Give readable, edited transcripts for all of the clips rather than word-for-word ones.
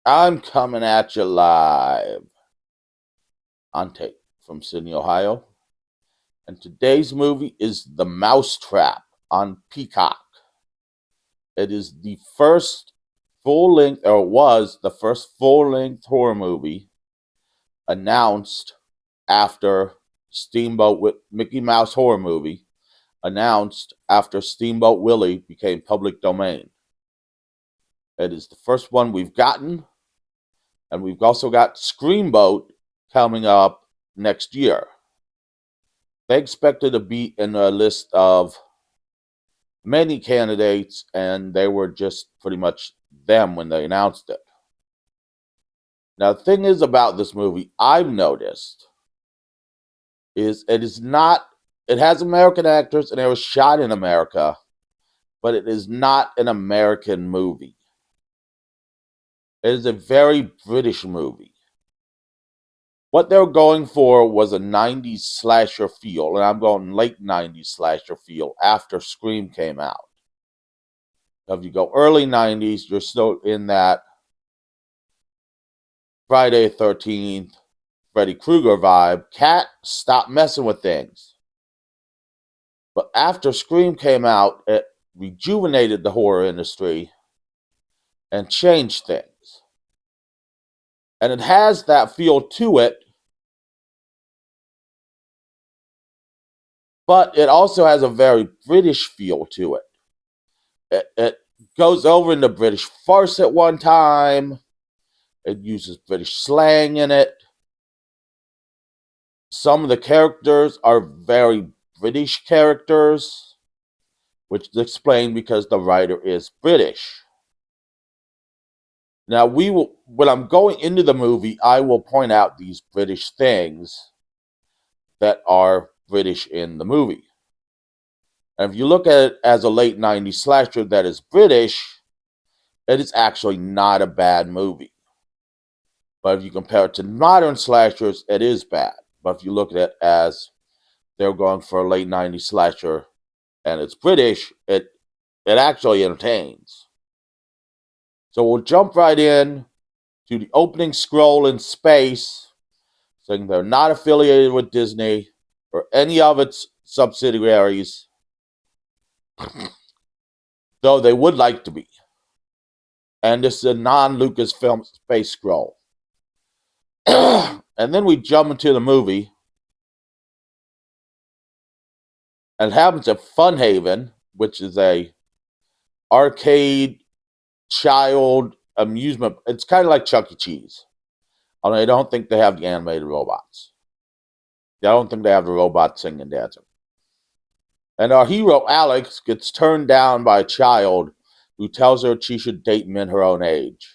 I'm coming at you live on tape from Sydney, Ohio. And today's movie is The Mousetrap on Peacock. It is the first full length, or was the first full length horror movie announced after Mickey Mouse horror movie announced after Steamboat Willie became public domain. It is the first one we've gotten, and we've also got Screamboat coming up next year. They expected to be in a list of many candidates, and they were just pretty much them when they announced it. Now, the thing is about this movie, I've noticed, is it has American actors and it was shot in America, but it is not an American movie. It is a very British movie. What they were going for was a 90s slasher feel, and I'm going late 90s slasher feel after Scream came out. If you go early 90s, you're still in that Friday the 13th, Freddy Krueger vibe. Cat, stop messing with things. But after Scream came out, it rejuvenated the horror industry and changed things. And it has that feel to it, but it also has a very British feel to it. It goes over into British farce at one time. It uses British slang in it. Some of the characters are very British characters, which is explained because the writer is British. Now, when I'm going into the movie, I will point out these British things that are British in the movie. And if you look at it as a late 90s slasher that is British, it is actually not a bad movie. But if you compare it to modern slashers, it is bad. But if you look at it as they're going for a late 90s slasher and it's British, it actually entertains. So we'll jump right in to the opening scroll in space, saying they're not affiliated with Disney or any of its subsidiaries, though they would like to be. And this is a non-Lucasfilm space scroll. And then we jump into the movie. And it happens at Funhaven, which is a arcade child amusement. It's kind of like Chuck E. Cheese. Although I don't think they have the animated robots. I don't think they have the robots singing and dancing. And our hero, Alex, gets turned down by a child who tells her she should date men her own age.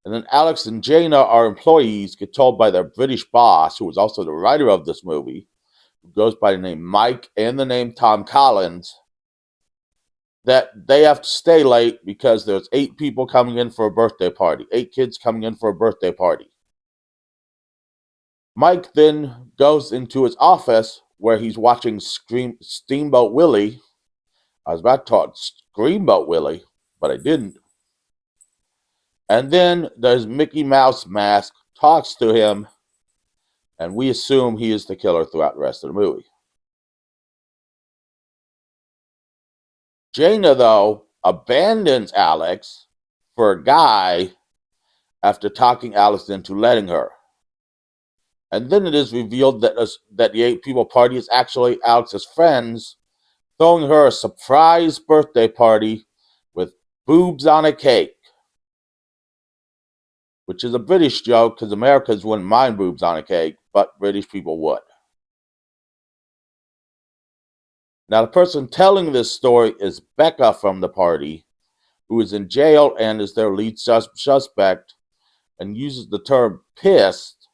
And then Alex and Jaina, our employees, get told by their British boss, who is also the writer of this movie, who goes by the name Mike and the name Tom Collins, that they have to stay late because there's 8 people coming in for a birthday party. 8 kids coming in for a birthday party. Mike then goes into his office where he's watching Steamboat Willie. I was about to talk Screamboat Willie, but I didn't. And then there's Mickey Mouse mask talks to him, and we assume he is the killer throughout the rest of the movie. Jaina, though, abandons Alex for a guy after talking Alex into letting her. And then it is revealed that the 8 people party is actually Alex's friends throwing her a surprise birthday party with boobs on a cake. Which is a British joke because Americans wouldn't mind boobs on a cake, but British people would. Now, the person telling this story is Becca from the party, who is in jail and is their lead suspect, and uses the term pissed,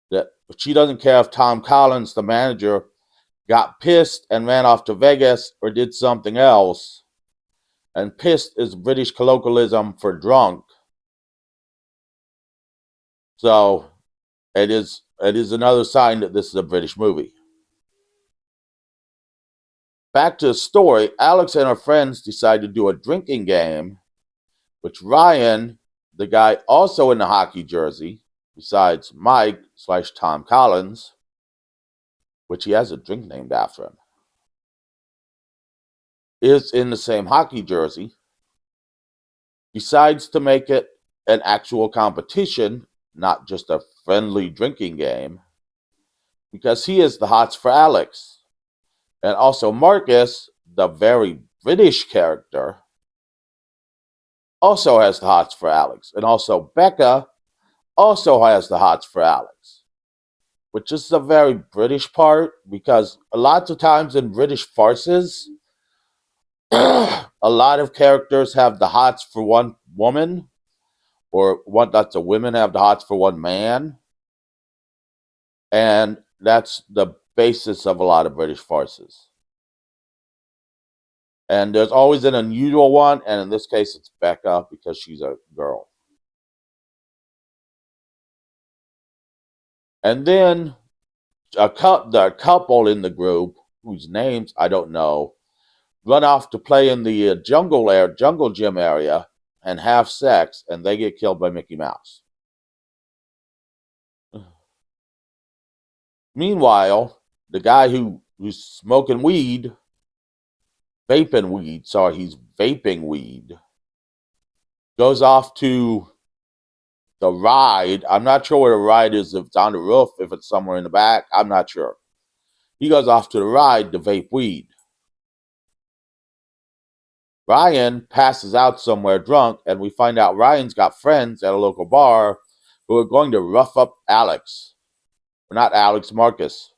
that she doesn't care if Tom Collins, the manager, got pissed and ran off to Vegas or did something else. And pissed is British colloquialism for drunk. So it is another sign that this is a British movie. Back to the story, Alex and her friends decide to do a drinking game, which Ryan the guy also in the hockey jersey, besides Mike/Tom Collins, which he has a drink named after him, is in the same hockey jersey, decides to make it an actual competition, not just a friendly drinking game, because he is the hots for Alex. And also Marcus, the very British character, also has the hots for Alex. And also Becca also has the hots for Alex, which is a very British part, because a lot of times in British farces, a lot of characters have the hots for one woman, or lots of women have the hots for one man. And that's the basis of a lot of British farces. And there's always an unusual one, and in this case it's Becca, because she's a girl. And then the couple in the group, whose names I don't know, run off to play in the jungle gym area and have sex, and they get killed by Mickey Mouse. Meanwhile, the guy who's smoking weed, he's vaping weed, goes off to the ride. I'm not sure where the ride is, if it's on the roof, if it's somewhere in the back, I'm not sure. He goes off to the ride to vape weed. Ryan passes out somewhere drunk, and we find out Ryan's got friends at a local bar who are going to rough up Alex. Not Alex, Marcus.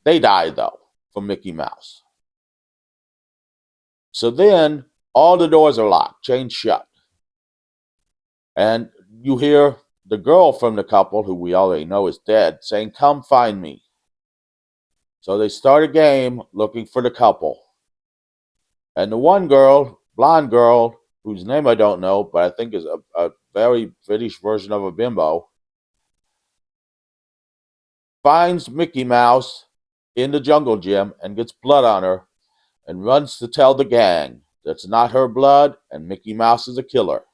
They die, though, from Mickey Mouse. So then, all the doors are locked, chained shut. And you hear the girl from the couple, who we already know is dead, saying, "Come find me." So they start a game looking for the couple. And the one girl, blonde girl, whose name I don't know, but I think is a very British version of a bimbo, finds Mickey Mouse in the jungle gym and gets blood on her and runs to tell the gang that's not her blood and Mickey Mouse is a killer.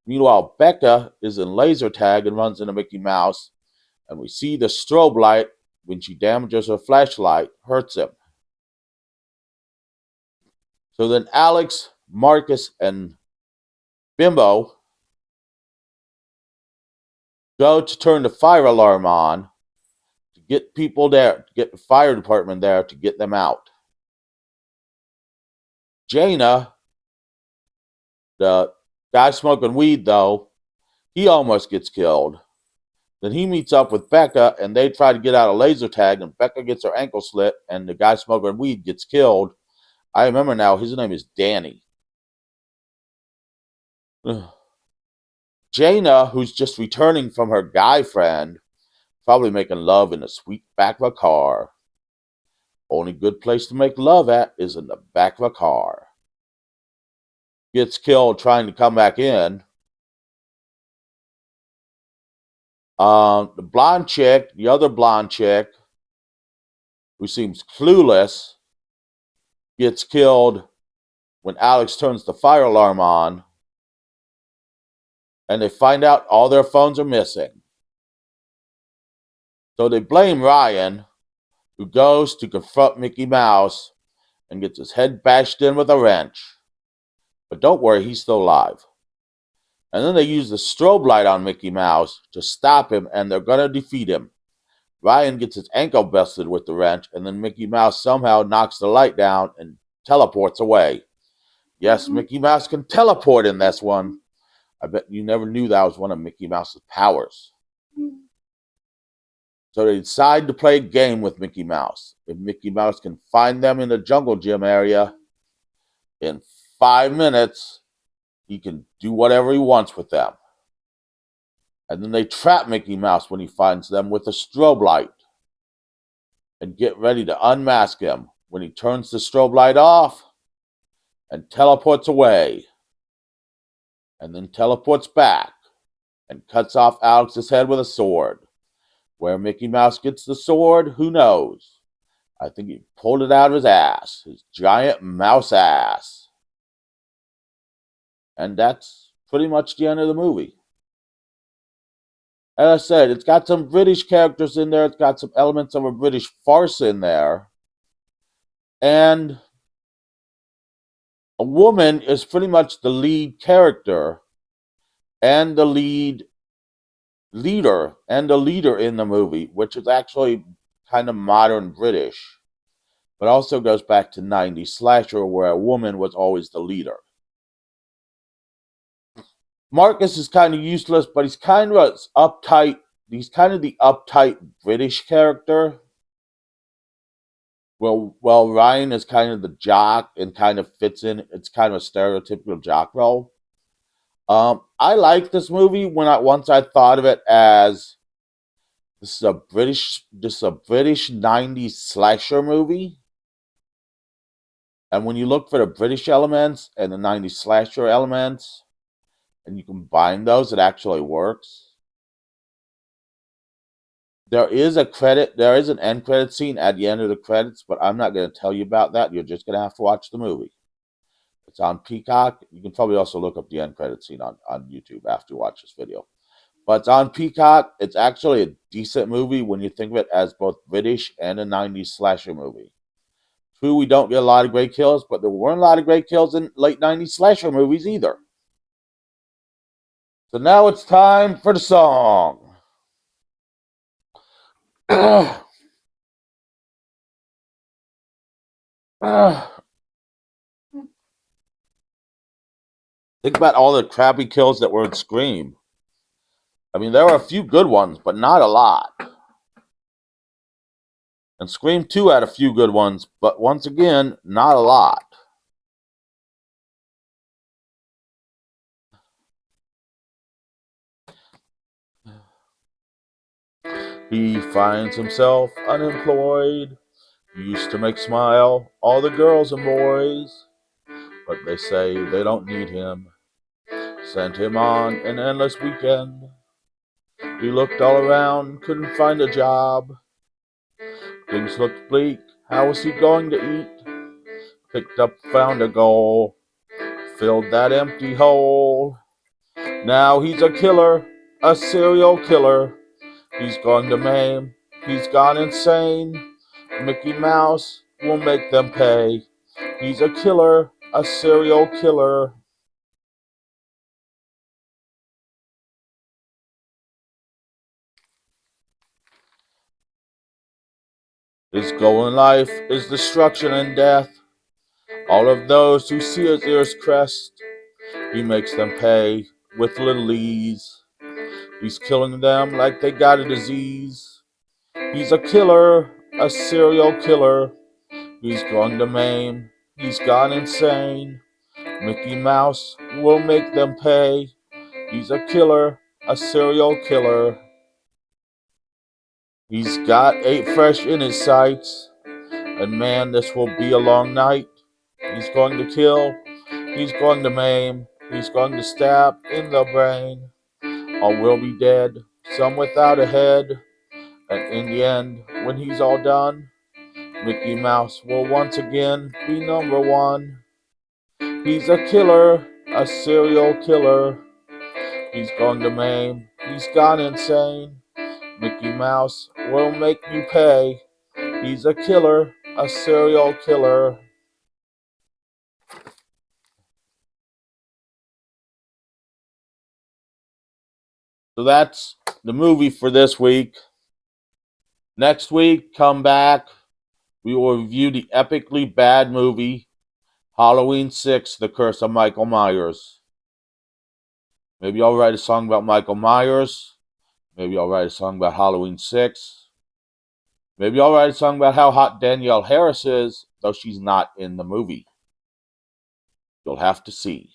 Meanwhile, Becca is in laser tag and runs into Mickey Mouse, and we see the strobe light, when she damages her flashlight, hurts him. So then Alex, Marcus, and Bimbo go to turn the fire alarm on to get people there, to get the fire department there to get them out. Jaina, the guy smoking weed, though, he almost gets killed. Then he meets up with Becca, and they try to get out of laser tag, and Becca gets her ankle slit, and the guy smoking weed gets killed. I remember now, his name is Danny. Jaina, who's just returning from her guy friend, probably making love in the sweet back of a car. Only good place to make love at is in the back of a car. Gets killed trying to come back in. The blonde chick, the other blonde chick, who seems clueless, gets killed when Alex turns the fire alarm on, and they find out all their phones are missing. So they blame Ryan, who goes to confront Mickey Mouse and gets his head bashed in with a wrench. But don't worry, he's still alive. And then they use the strobe light on Mickey Mouse to stop him, and they're going to defeat him. Ryan gets his ankle busted with the wrench, and then Mickey Mouse somehow knocks the light down and teleports away. Yes, Mickey Mouse can teleport in this one. I bet you never knew that was one of Mickey Mouse's powers. So they decide to play a game with Mickey Mouse. If Mickey Mouse can find them in the jungle gym area, in 5 minutes, he can do whatever he wants with them. And then they trap Mickey Mouse when he finds them with a strobe light and get ready to unmask him when he turns the strobe light off and teleports away. And then teleports back and cuts off Alex's head with a sword. Where Mickey Mouse gets the sword, who knows? I think he pulled it out of his ass, his giant mouse ass. And that's pretty much the end of the movie. As I said, it's got some British characters in there. It's got some elements of a British farce in there. And a woman is pretty much the lead character and the leader in the movie, which is actually kind of modern British, but also goes back to 90s slasher where a woman was always the leader. Marcus is kind of useless, but he's kind of uptight. He's kind of the uptight British character. Well, Ryan is kind of the jock and kind of fits in. It's kind of a stereotypical jock role. I like this movie once I thought of it as this is a British 90s slasher movie. And when you look for the British elements and the 90s slasher elements, and you combine those, it actually works. There is an end credit scene at the end of the credits, but I'm not going to tell you about that. You're just going to have to watch the movie. It's on Peacock. You can probably also look up the end credit scene on YouTube after you watch this video. But it's on Peacock. It's actually a decent movie when you think of it as both British and a 90s slasher movie. True, we don't get a lot of great kills, but there weren't a lot of great kills in late 90s slasher movies either. So now it's time for the song. Think about all the crappy kills that were in Scream. I mean, there were a few good ones, but not a lot. And Scream 2 had a few good ones, but once again, not a lot. He finds himself unemployed. He used to make smile all the girls and boys, but they say they don't need him. Sent him on an endless weekend. He looked all around, couldn't find a job. Things looked bleak. How was he going to eat? Picked up, found a goal, filled that empty hole. Now he's a killer, a serial killer. He's going to maim, he's gone insane. Mickey Mouse will make them pay. He's a killer, a serial killer. His goal in life is destruction and death. All of those who see his ears crest, he makes them pay with little ease. He's killing them like they got a disease. He's a killer, a serial killer. He's going to maim, he's gone insane. Mickey Mouse will make them pay. He's a killer, a serial killer. He's got 8 fresh in his sights. And man, this will be a long night. He's going to kill, he's going to maim, he's going to stab in the brain. All will be dead, some without a head. And in the end, when he's all done, Mickey Mouse will once again be number one. He's a killer, a serial killer. He's going to maim, he's gone insane. Mickey Mouse will make you pay. He's a killer, a serial killer. So that's the movie for this week. Next week, come back. We will review the epically bad movie, Halloween 6, The Curse of Michael Myers. Maybe I'll write a song about Michael Myers. Maybe I'll write a song about Halloween 6. Maybe I'll write a song about how hot Danielle Harris is, though she's not in the movie. You'll have to see.